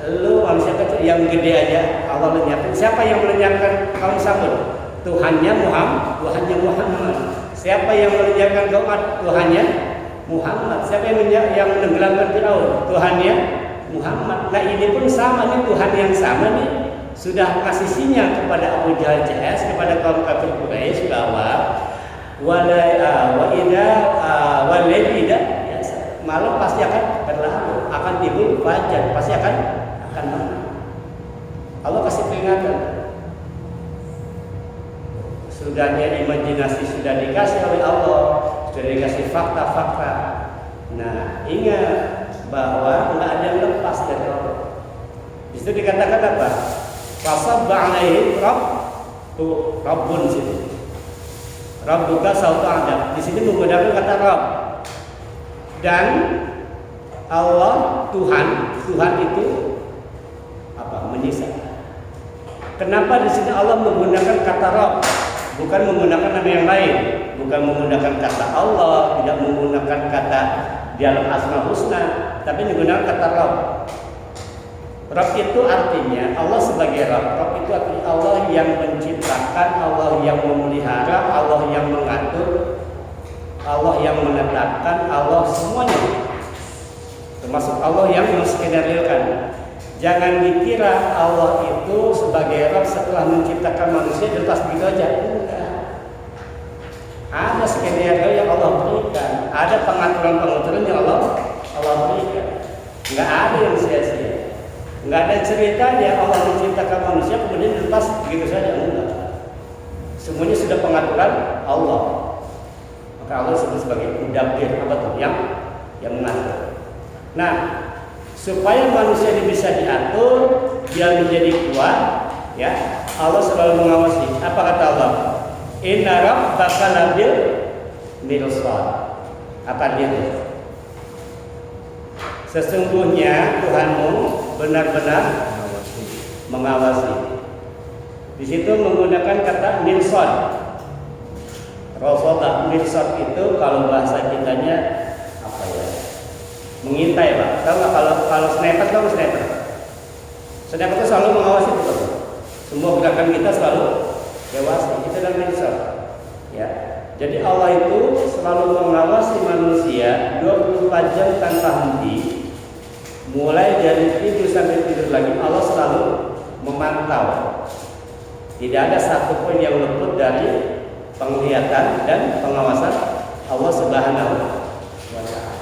Lu manusia kecil yang gede aja Allah lenyapkan. Siapa yang melenyapkan kaum Samud? Tuhannya Muhammad. Siapa yang melenyapkan kaum Ad? Tuhannya Muhammad. Siapa yang menenggelamkan Firaun? Tuhannya Muhammad. Nah ini pun sama nih, Tuhan yang sama nih sudah kasih sinyal kepada Abu Jahal CS, kepada kaum kafir Quraisy bahwa malam pasti akan berlalu, akan timbul fajar, pasti akan menang. Allah kasih peringatan. Sudahnya imajinasi sudah dikasih oleh Allah, sudah dikasih fakta-fakta. Nah, ingat bahwa nggak ada yang lepas dari Allah. Di situ dikatakan apa? Fasabba alaihim Rabbun sini. Rabbuka sautu adab. Di sini menggunakan kata Rabb. Dan Allah Tuhan itu apa? Menyiksa. Kenapa di sini Allah menggunakan kata Rabb, bukan menggunakan nama yang lain, bukan menggunakan kata Allah, tidak menggunakan kata di alam asma husna, tapi menggunakan kata Rabb. Rabb itu artinya Allah sebagai Rabb. Rabb itu artinya Allah yang menciptakan, Allah yang memelihara, Allah yang mengatur, Allah yang menetapkan, Allah semuanya. Termasuk Allah yang menskenariokan. Jangan dikira Allah itu sebagai Rabb setelah menciptakan manusia lepas begitu aja. Enggak. Ada skenario yang Allah berikan, ada pengaturan yang Allah berikan. Enggak ada yang sia-sia. Enggak ada ceritanya Allah menciptakan manusia kemudian lepas begitu saja. Enggak. Semuanya sudah pengaturan Allah. Maka Allah disebut sebagai mudabbir, apa tuh? Yang mengatur. Nah, supaya manusia ini bisa diatur, dia menjadi kuat, ya, Allah selalu mengawasi. Apa kata Allah? Inna rabbaka labil mirsad. Apa dia? Sesungguhnya Tuhanmu benar-benar mengawasi. Di situ menggunakan kata mirsad. Rasulullah mirsad itu kalau bahasa kitanya apa ya? Mengintai, Pak. Tahu nggak kalau sniper, tahu sniper? Sniper itu selalu mengawasi betul. Semua gerakan kita selalu dewasa. Itu adalah mirsad. Ya. Jadi Allah itu selalu mengawasi manusia 24 jam tanpa henti. Mulai dari tidur sampai tidur lagi, Allah selalu memantau. Tidak ada satu pun yang luput dari penglihatan dan pengawasan Allah Subhanahu wa Ta'ala.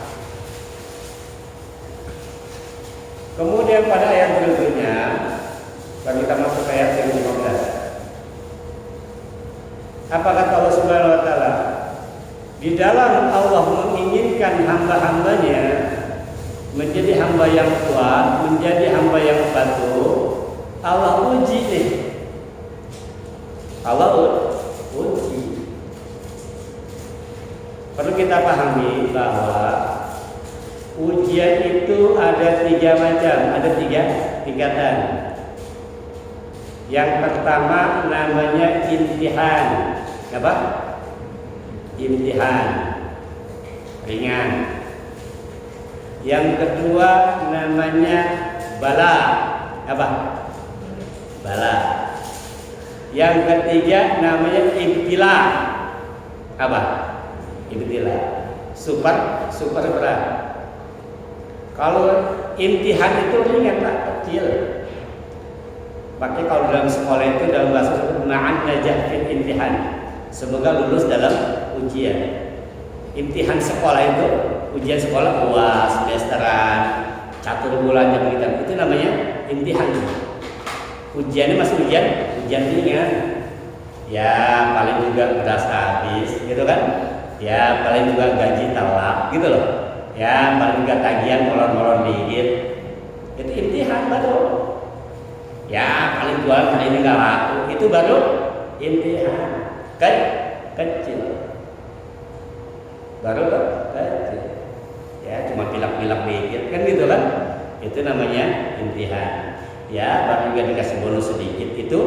Kemudian pada ayat berikutnya, kita masuk ke ayat yang 15. Apa kata Allah Subhanahu wa Ta'ala? Di dalam Allah menginginkan hamba-hambanya menjadi hamba yang kuat, menjadi hamba yang patuh, Allah uji nih. Allah uji. Perlu kita pahami bahwa ujian itu ada 3 macam, ada 3 tingkatan. Yang pertama namanya imtihan. Apa? Imtihan ringan. Yang kedua namanya bala. Apa? Bala. Yang ketiga namanya ibtila. Apa? Ibtila. Super berat. Kalau imtihan itu ringan, tak kecil. Makanya kalau dalam sekolah itu dalam bahasa disebut ma'an najah fil imtihan. Semoga lulus dalam ujian. Imtihan sekolah itu, ujian sekolah UAS, semesteran, catur bulan jam itu namanya imtihan. Ujiannya masih ujian ringan. Ya paling juga beras habis, gitu kan? Ya paling juga gaji telat, gitu loh. Ya paling juga tagihan molor-molor dikit. Itu imtihan baru. Ya paling jualan hari ini nggak laku, itu baru imtihan. Kecil. Baru kecil. Ya cuma pilak-pilak dikit, kan gitu kan? Itu namanya imtihan. Ya baru juga dikasih bonus sedikit, itu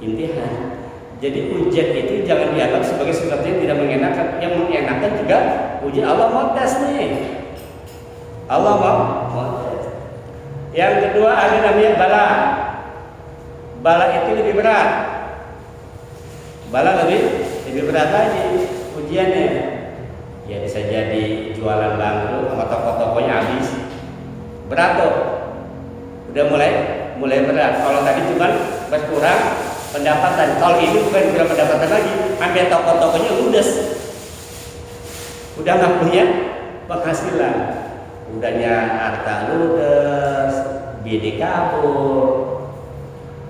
imtihan. Jadi ujian itu jangan dianggap sebagai sesuatu yang tidak mengenakan. Yang mengenakan juga ujian. Allah mau tes nih. Allah mau tes. Yang kedua ada namanya bala. Bala itu lebih berat. Bala lebih berat lagi ujiannya. Ya bisa jadi jualan bangkrut sama toko-tokonya habis. Berat tuh. Udah mulai berat. Kalau tadi cuma berkurang pendapatan. Kalau ini bukan kurang pendapatan lagi, hampir toko-tokonya ludes. Udah nggak punya penghasilan. Udahnya harta ludes, bini kabur,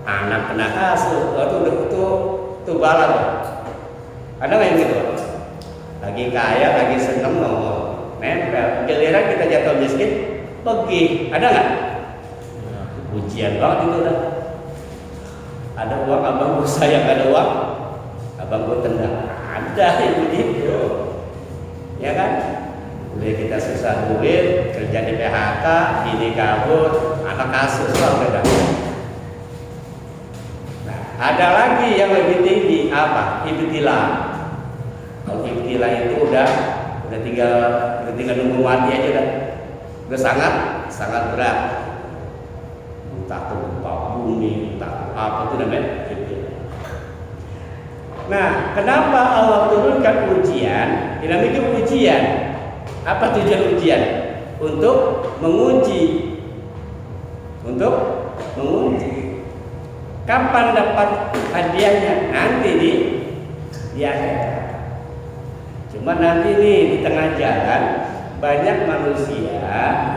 anak kena kasus, itu bala. Ada nggak yang gitu? Lagi kaya, lagi seneng ngomong, nempel. Giliran kita jatuh miskin, pergi. Ada nggak? Ujian banget itu dah. Ada uang, abang gue sayang ada uang, abang gue tendang. Ada yang begitu, ya kan? Udah kita susah duit, kerja di PHK, bini kabur, anak kasus lah udah. Nah, ada lagi yang lebih tinggi apa? Ibtilah. Kalau ibtilah itu udah tinggal nunggu mati aja udah sangat berat. Entah gempa bumi, entah apa itu namanya ibtilah. Nah, kenapa Allah turunkan ujian? Dinamika ujian. Apa tujuan ujian? Untuk menguji. Kapan dapat hadiahnya? Nanti di akhirat. Cuma nanti nih di tengah jalan banyak manusia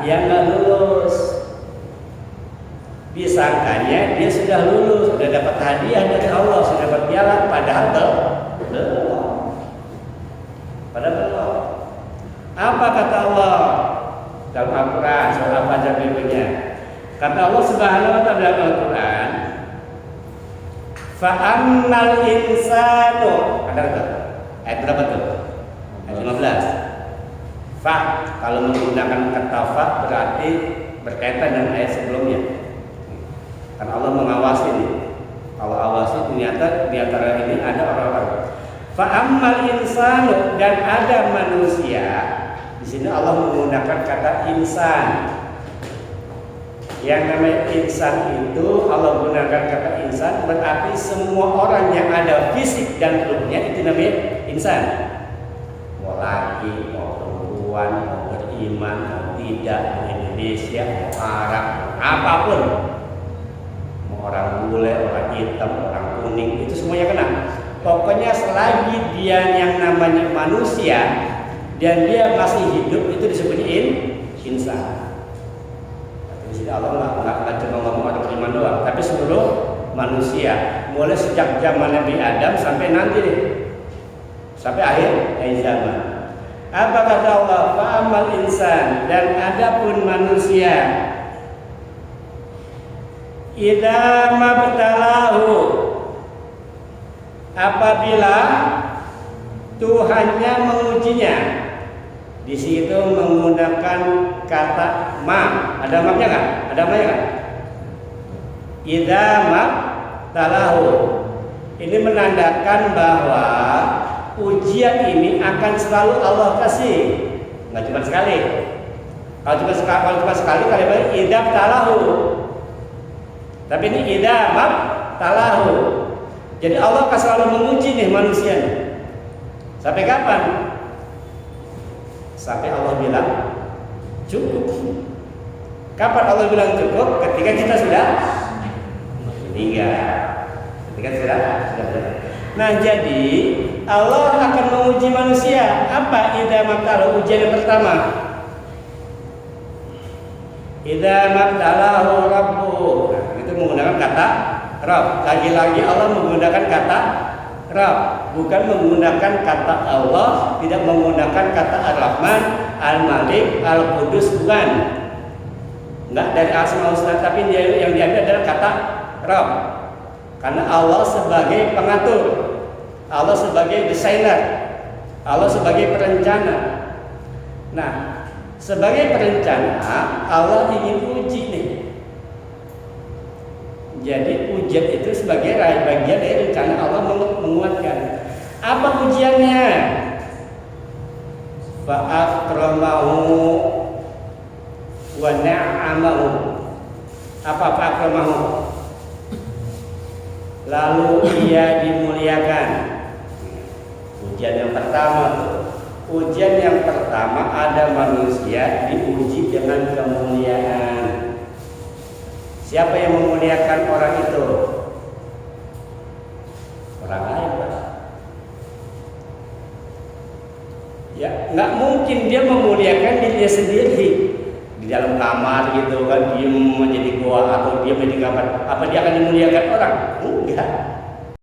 yang nggak lulus. Disangkanya dia sudah lulus, sudah dapat hadiah dari Allah, sudah dapat piala, padahal belum. Apa kata Allah dalam Al-Quran? Surah Al-Fajr berikutnya. Kata Allah Subhanahu wa Ta'ala dalam Al-Quran, fa'ammal insanu. Ada nggak? Ayat berapa tuh? Ayat 15. Fa, kalau menggunakan kata fa berarti berkaitan dengan ayat sebelumnya. Karena Allah mengawasi nih. Allah awasi ternyata di antara ini ada orang-orang. Fa'ammal insanu, dan ada manusia. Di sini Allah menggunakan kata insan. Yang namanya insan itu Allah gunakan kata insan berarti semua orang yang ada fisik dan ruhnya itu namanya insan. Mau laki, mau perempuan, mau beriman, mau tidak, mau Indonesia, mau Arab, apapun. Mau orang bule, orang hitam, orang kuning, itu semuanya kena. Pokoknya selagi dia yang namanya manusia dan dia masih hidup itu disebutnya insan. Di sini Allah nggak cuma ngomong orang beriman doang, tapi seluruh manusia, mulai sejak zaman Nabi Adam sampai nanti nih, sampai akhir zaman. Apa kata Allah? Fa'amal insan, dan adapun manusia, idza mabtalahu, apabila Tuhannya mengujinya. Di situ menggunakan kata ma. Ada ma-nya nggak? Ada ma-nya nggak? Idza mabtalahu. Ini menandakan bahwa ujian ini akan selalu Allah kasih. Nggak cuma sekali. Kalau cuma sekali kali idza mabtalahu. Tapi ini idza mabtalahu. Jadi Allah akan selalu menguji nih manusia. Sampai kapan? Sampai Allah bilang cukup. Kapan Allah bilang cukup? Ketika kita sudah meninggal. Ketika sudah meninggal. Nah, jadi Allah akan menguji manusia. Apa idza mabtalahu? Ujian yang pertama. Idza mabtalahu rabbuhu. Nah, itu menggunakan kata Rabb. Lagi-lagi Allah menggunakan kata Rabb, bukan menggunakan kata Allah, tidak menggunakan kata Ar-Rahman, Al-Malik, Al-Qudus, bukan. Enggak dari Asmaul Husna, tapi yang diambil adalah kata Rabb. Karena Allah sebagai pengatur, Allah sebagai desainer, Allah sebagai perencana. Nah, sebagai perencana, Allah ingin uji nih. Jadi ujian itu sebagai bagian dari rencana Allah menguatkan. Apa ujiannya? Fa'akramahu wa na'amahu. Apa akramahu? Lalu ia dimuliakan. Ujian yang pertama tuh. Ujian yang pertama ada manusia diuji dengan kemuliaan. Siapa yang memuliakan orang itu? Orang lain, Pak. Ya, nggak mungkin dia memuliakan dirinya sendiri di dalam kamar gitu kan, diem menjadi goa atau diem di kamar. Apa dia akan dimuliakan orang? Enggak.